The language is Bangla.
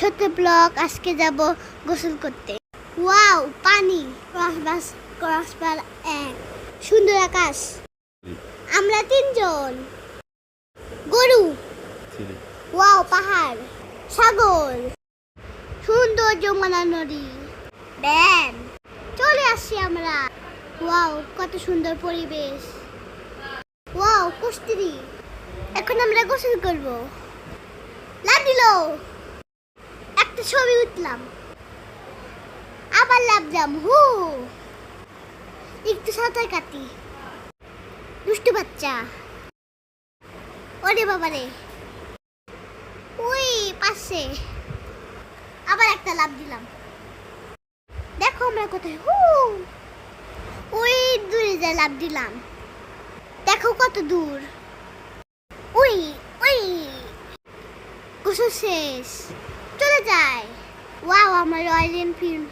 সত্যি ব্লগ। আজকে যাব গোসল করতে। ওয়াও, পানি, ক্রসবার এক, সুন্দর আকাশ, আমরা তিনজন, গরু, ওয়াও পাহাড়, সাগর, সুন্দর যমুনা নদী, ব্যান, চলে আসছি আমরা। ওয়াও, কত সুন্দর পরিবেশ। ওয়াও, কুস্তিরি। এখন আমরা গোসল করব। লাভ দিল, একটা ছবি উঠলাম, আবার লাভ যাম। একটু সাঁতার কাটি। দুষ্টু বাচ্চা, ওরে বাবারে, ওই পাশে আবার একটা লাভ দিলাম। দেখো আমরা কোথায়, ওই দূরে যা লাভ দিলাম, দেখো কত দূর। ওই ওই গোসল শেষ, চলে যায়। ওয়াও, আমার রয়্যাল এনফিল্ড।